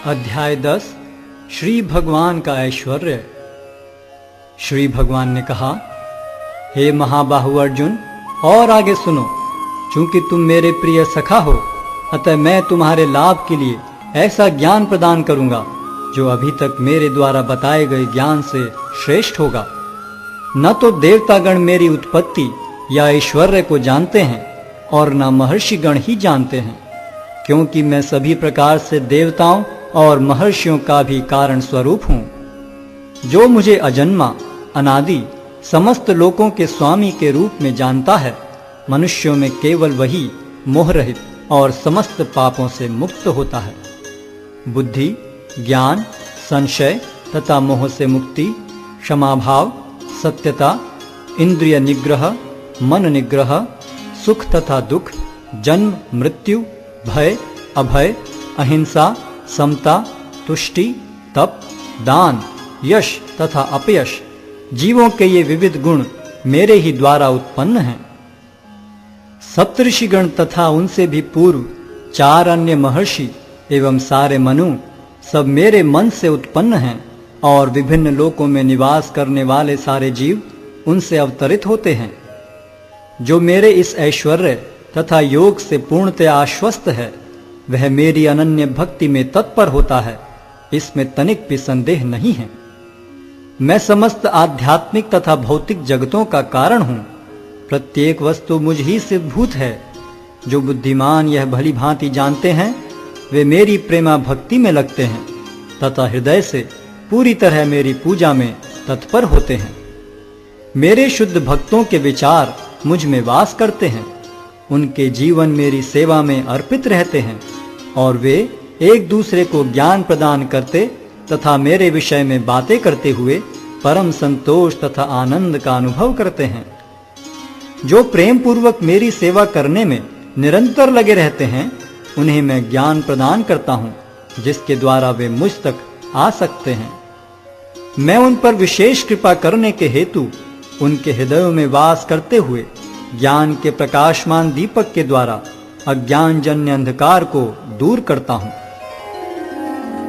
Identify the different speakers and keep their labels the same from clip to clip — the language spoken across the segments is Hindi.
Speaker 1: अध्याय 10 श्री भगवान का ऐश्वर्य। श्री भगवान ने कहा, हे महाबाहु अर्जुन, और आगे सुनो। चूंकि तुम मेरे प्रिय सखा हो, अतः मैं तुम्हारे लाभ के लिए ऐसा ज्ञान प्रदान करूंगा जो अभी तक मेरे द्वारा बताए गए ज्ञान से श्रेष्ठ होगा। न तो देवतागण मेरी उत्पत्ति या ऐश्वर्य को जानते हैं और न महर्षिगण ही जानते हैं, क्योंकि मैं सभी प्रकार से देवताओं और महर्षियों का भी कारण स्वरूप हूं। जो मुझे अजन्मा, अनादि, समस्त लोकों के स्वामी के रूप में जानता है, मनुष्यों में केवल वही मोह रहित और समस्त पापों से मुक्त होता है। बुद्धि, ज्ञान, संशय तथा मोह से मुक्ति, क्षमाभाव, सत्यता, इंद्रिय निग्रह, मन निग्रह, सुख तथा दुख, जन्म मृत्यु, भय अभय, अहिंसा, समता, तुष्टि, तप, दान, यश तथा अपयश, जीवों के ये विविध गुण मेरे ही द्वारा उत्पन्न हैं। सप्तऋषिगण तथा उनसे भी पूर्व 4 अन्य महर्षि एवं सारे मनु सब मेरे मन से उत्पन्न हैं, और विभिन्न लोकों में निवास करने वाले सारे जीव उनसे अवतरित होते हैं। जो मेरे इस ऐश्वर्य तथा योग से पूर्णतया आश्वस्त है, वह मेरी अनन्य भक्ति में तत्पर होता है, इसमें तनिक भी संदेह नहीं है। मैं समस्त आध्यात्मिक तथा भौतिक जगतों का कारण हूं। प्रत्येक वस्तु मुझ ही से भूत है। जो बुद्धिमान यह भली भांति जानते हैं, वे मेरी प्रेमा भक्ति में लगते हैं तथा हृदय से पूरी तरह मेरी पूजा में तत्पर होते हैं। मेरे शुद्ध भक्तों के विचार मुझ में वास करते हैं। उनके जीवन मेरी सेवा में अर्पित रहते हैं, और वे एक दूसरे को ज्ञान प्रदान करते तथा मेरे विषय में बातें करते हुए परम संतोष तथा आनंद का अनुभव करते हैं। जो प्रेम पूर्वक मेरी सेवा करने में निरंतर लगे रहते हैं, उन्हें मैं ज्ञान प्रदान करता हूं, जिसके द्वारा वे मुझ तक आ सकते हैं। मैं उन पर विशेष कृपा करने के हेतु उनके हृदयों में वास करते हुए ज्ञान के प्रकाशमान दीपक के द्वारा अज्ञान जन्य अंधकार को दूर करता हूं।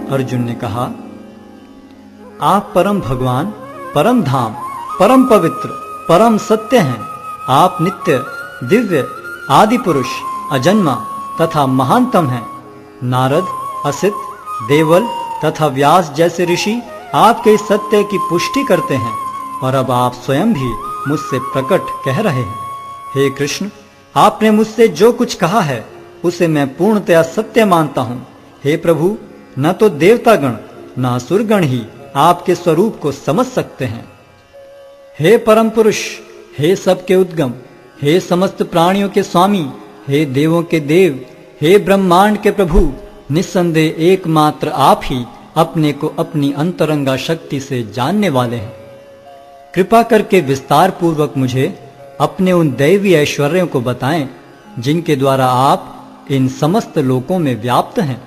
Speaker 1: अर्जुन ने कहा, आप परम भगवान, परम धाम, परम पवित्र, परम सत्य हैं। आप नित्य, दिव्य, आदि पुरुष, अजन्मा तथा महानतम हैं। नारद, असित, देवल तथा व्यास जैसे ऋषि आपके इस सत्य की पुष्टि करते हैं, और अब आप स्वयं भी मुझसे प्रकट कह रहे हैं। हे कृष्ण, आपने मुझसे जो कुछ कहा है उसे मैं पूर्णतया सत्य मानता हूं। हे प्रभु, न तो देवतागण न असुरगण ही आपके स्वरूप को समझ सकते हैं। हे परम पुरुष, हे सबके उद्गम, हे समस्त प्राणियों के स्वामी, हे देवों के देव, हे ब्रह्मांड के प्रभु, निस्संदेह एकमात्र आप ही अपने को अपनी अंतरंगा शक्ति से जानने वाले हैं। कृपा करके विस्तार पूर्वक मुझे अपने उन दैवी ऐश्वर्यों को बताएं, जिनके द्वारा आप इन समस्त लोकों में व्याप्त हैं।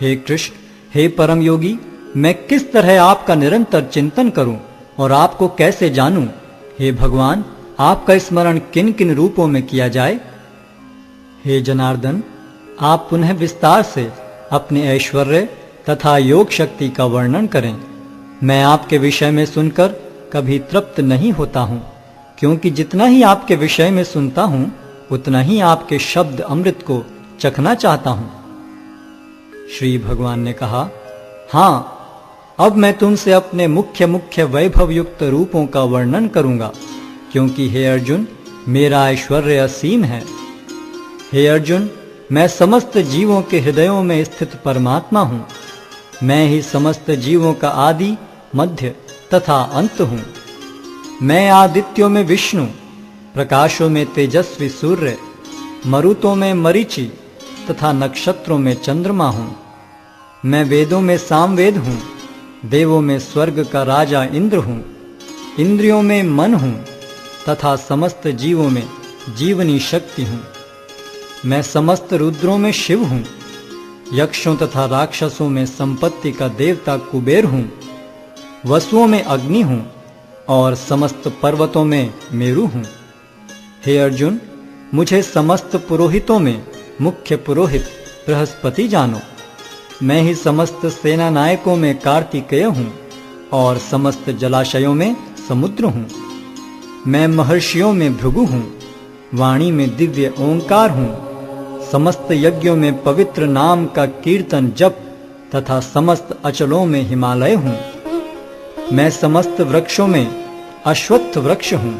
Speaker 1: हे कृष्ण, हे परम योगी, मैं किस तरह आपका निरंतर चिंतन करूं और आपको कैसे जानूं? हे भगवान, आपका स्मरण किन किन रूपों में किया जाए? हे जनार्दन, आप पुनः विस्तार से अपने ऐश्वर्य तथा योग शक्ति का वर्णन करें। मैं आपके विषय में सुनकर कभी तृप्त नहीं होता हूं, क्योंकि जितना ही आपके विषय में सुनता हूं, उतना ही आपके शब्द अमृत को चखना चाहता हूं। श्री भगवान ने कहा, हाँ, अब मैं तुमसे अपने मुख्य मुख्य वैभव युक्त रूपों का वर्णन करूंगा, क्योंकि हे अर्जुन, मेरा ऐश्वर्य असीम है। हे अर्जुन, मैं समस्त जीवों के हृदयों में स्थित परमात्मा हूं। मैं ही समस्त जीवों का आदि, मध्य तथा अंत हूं। मैं आदित्यों में विष्णु, प्रकाशों में तेजस्वी सूर्य, मरुतों में मरीचि तथा नक्षत्रों में चंद्रमा हूं। मैं वेदों में सामवेद हूं, देवों में स्वर्ग का राजा इंद्र हूं, इंद्रियों में मन हूं तथा समस्त जीवों में जीवनी शक्ति हूं। मैं समस्त रुद्रों में शिव हूं, यक्षों तथा राक्षसों में संपत्ति का देवता कुबेर हूं, वसुओं में अग्नि हूं और समस्त पर्वतों में मेरु हूं। हे अर्जुन, मुझे समस्त पुरोहितों में मुख्य पुरोहित बृहस्पति जानो। मैं ही समस्त सेना नायकों में कार्तिकेय हूँ और समस्त जलाशयों में समुद्र हूँ। मैं महर्षियों में भृगु हूँ, वाणी में दिव्य ओंकार हूँ, समस्त यज्ञों में पवित्र नाम का कीर्तन जप तथा समस्त अचलों में हिमालय हूँ। मैं समस्त वृक्षों में अश्वत्थ वृक्ष हूँ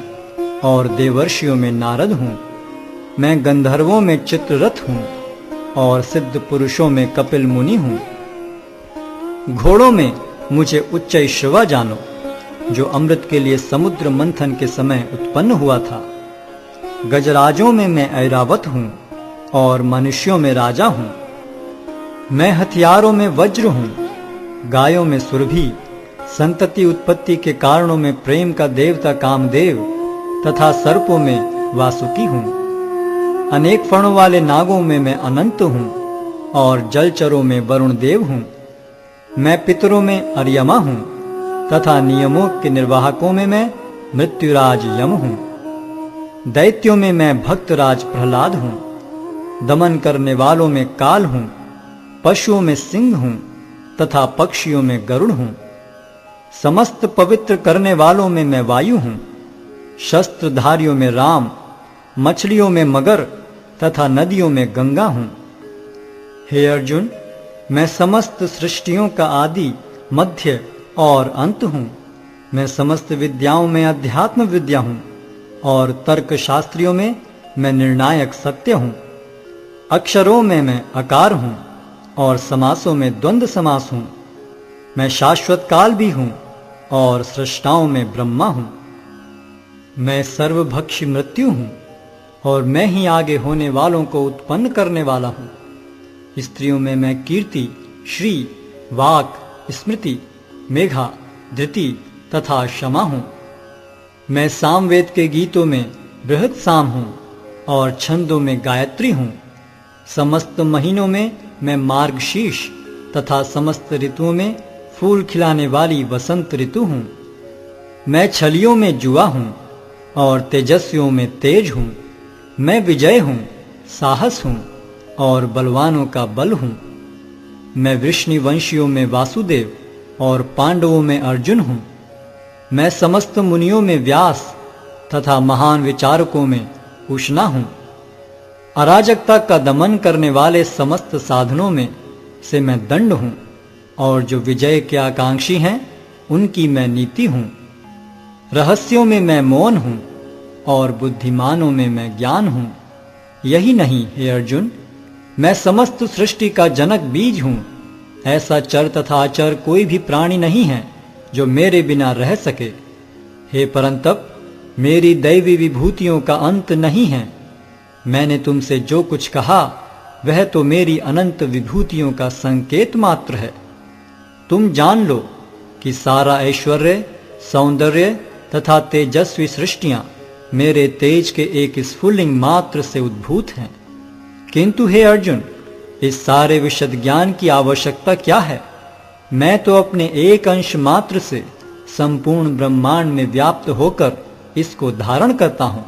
Speaker 1: और देवर्षियों में नारद हूँ। मैं गंधर्वों में चित्ररथ हूँ और सिद्ध पुरुषों में कपिल मुनि हूँ। घोड़ों में मुझे उच्चैश्रवा जानो, जो अमृत के लिए समुद्र मंथन के समय उत्पन्न हुआ था। गजराजों में मैं ऐरावत हूँ और मनुष्यों में राजा हूँ। मैं हथियारों में वज्र हूँ, गायों में सुरभि, संतति उत्पत्ति के कारणों में प्रेम का देवता कामदेव तथा सर्पों में वासुकी हूँ। अनेक फणों वाले नागों में मैं अनंत हूँ और जलचरों में वरुण देव हूँ। मैं पितरों में अर्यमा हूँ तथा नियमों के निर्वाहकों में मैं मृत्युराज यम हूँ। दैत्यों में मैं भक्तराज प्रहलाद हूँ। दमन करने वालों में काल हूँ, पशुओं में सिंह हूँ तथा पक्षियों में गरुड़ हूँ। समस्त पवित्र करने वालों में मैं वायु हूँ। शस्त्रधारियों में राम, मछलियों में मगर तथा नदियों में गंगा हूँ। हे अर्जुन, मैं समस्त सृष्टियों का आदि, मध्य और अंत हूँ। मैं समस्त विद्याओं में अध्यात्म विद्या हूँ और तर्क शास्त्रियों में मैं निर्णायक सत्य हूँ। अक्षरों में मैं अकार हूँ और समासों में द्वंद्व समास हूँ। मैं शाश्वत काल भी हूँ और सृष्टाओं में ब्रह्मा हूँ। मैं सर्वभक्षी मृत्यु हूँ और मैं ही आगे होने वालों को उत्पन्न करने वाला हूँ। स्त्रियों में मैं कीर्ति, श्री, वाक, स्मृति, मेघा, धृति तथा क्षमा हूँ। मैं सामवेद के गीतों में बृहत साम हूँ और छंदों में गायत्री हूँ। समस्त महीनों में मैं मार्गशीर्ष तथा समस्त ऋतुओं में फूल खिलाने वाली वसंत ऋतु हूँ। मैं छलियों में जुआ हूँ और तेजस्वियों में तेज हूँ। मैं विजय हूँ, साहस हूँ और बलवानों का बल हूँ। मैं वृष्णिवंशियों में वासुदेव और पांडवों में अर्जुन हूँ। मैं समस्त मुनियों में व्यास तथा महान विचारकों में उष्णा हूँ। अराजकता का दमन करने वाले समस्त साधनों में से मैं दंड हूँ और जो विजय के आकांक्षी हैं उनकी मैं नीति हूँ। रहस्यों में मैं मौन हूँ और बुद्धिमानों में मैं ज्ञान हूँ। यही नहीं हे अर्जुन, मैं समस्त सृष्टि का जनक बीज हूँ। ऐसा चर तथा अचर कोई भी प्राणी नहीं है जो मेरे बिना रह सके। हे परंतप, मेरी दैवी विभूतियों का अंत नहीं है। मैंने तुमसे जो कुछ कहा वह तो मेरी अनंत विभूतियों का संकेत मात्र है। तुम जान लो कि सारा ऐश्वर्य, सौंदर्य तथा तेजस्वी सृष्टियां मेरे तेज के एक स्फुल्लिंग मात्र से उद्भूत हैं। किंतु हे अर्जुन, इस सारे विशद ज्ञान की आवश्यकता क्या है? मैं तो अपने एक अंश मात्र से संपूर्ण ब्रह्मांड में व्याप्त होकर इसको धारण करता हूँ।